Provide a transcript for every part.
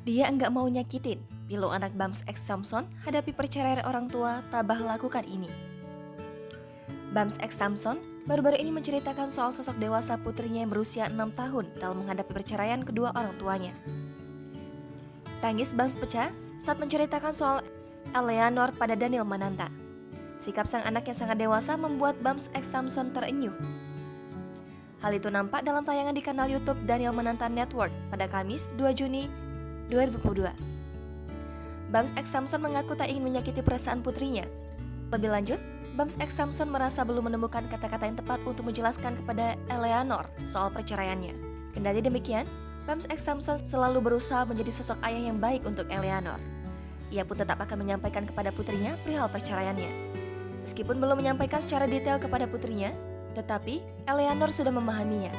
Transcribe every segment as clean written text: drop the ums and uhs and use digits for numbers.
Dia enggak mau nyakitin, pilu anak Bams X Samson hadapi perceraian orang tua tabah lakukan ini. Bams X Samson baru-baru ini menceritakan soal sosok dewasa putrinya yang berusia 6 tahun dalam menghadapi perceraian kedua orang tuanya. Tangis Bams pecah saat menceritakan soal Eleanor pada Daniel Mananta. Sikap sang anak yang sangat dewasa membuat Bams X Samson terenyuh. Hal itu nampak dalam tayangan di kanal YouTube Daniel Mananta Network pada Kamis 2 Juni 2022. Bams X Samson mengaku tak ingin menyakiti perasaan putrinya. Lebih lanjut, Bams X Samson merasa belum menemukan kata-kata yang tepat untuk menjelaskan kepada Eleanor soal perceraiannya. Kendati demikian, Bams X Samson selalu berusaha menjadi sosok ayah yang baik untuk Eleanor. Ia pun tetap akan menyampaikan kepada putrinya perihal perceraiannya. Meskipun belum menyampaikan secara detail kepada putrinya, tetapi Eleanor sudah memahaminya.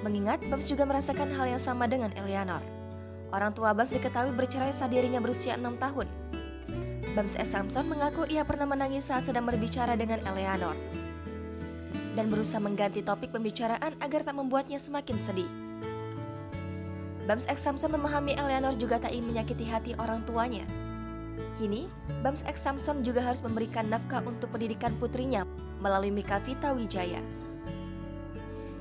Mengingat Bams juga merasakan hal yang sama dengan Eleanor. Orang tua Bams diketahui bercerai saat dirinya berusia 6 tahun. Bams X Samson mengaku ia pernah menangis saat sedang berbicara dengan Eleanor dan berusaha mengganti topik pembicaraan agar tak membuatnya semakin sedih. Bams X Samson memahami Eleanor juga tak ingin menyakiti hati orang tuanya. Kini, Bams X Samson juga harus memberikan nafkah untuk pendidikan putrinya melalui Mika Vita Wijaya,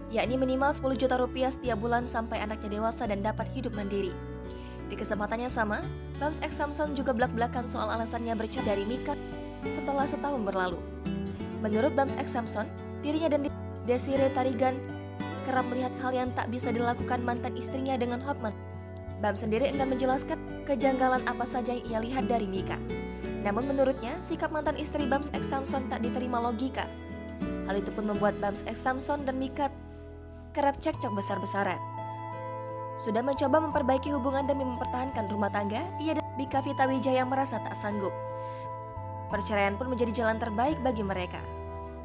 yakni minimal 10 juta rupiah setiap bulan sampai anaknya dewasa dan dapat hidup mandiri. Di kesempatan yang sama, Bams X Samson juga belak-belakan soal alasannya bercerai dari Mika setelah setahun berlalu. Menurut Bams X Samson, dirinya dan Desiree Tarigan kerap melihat hal yang tak bisa dilakukan mantan istrinya dengan Hotman. Bams sendiri enggan menjelaskan kejanggalan apa saja yang ia lihat dari Mika. Namun menurutnya, sikap mantan istri Bams X Samson tak diterima logika. Hal itu pun membuat Bams X Samson dan Mika kerap cekcok besar-besaran. Sudah mencoba memperbaiki hubungan demi mempertahankan rumah tangga, ia dan Mika Vita Wijaya merasa tak sanggup. Perceraian pun menjadi jalan terbaik bagi mereka.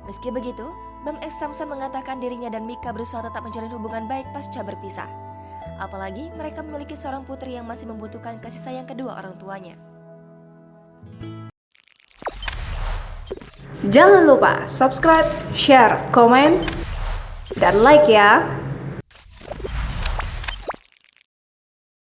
Meski begitu, Bams X Samson mengatakan dirinya dan Mika berusaha tetap menjalin hubungan baik pasca berpisah. Apalagi mereka memiliki seorang putri yang masih membutuhkan kasih sayang kedua orang tuanya. Jangan lupa subscribe, share, komen, dan like ya.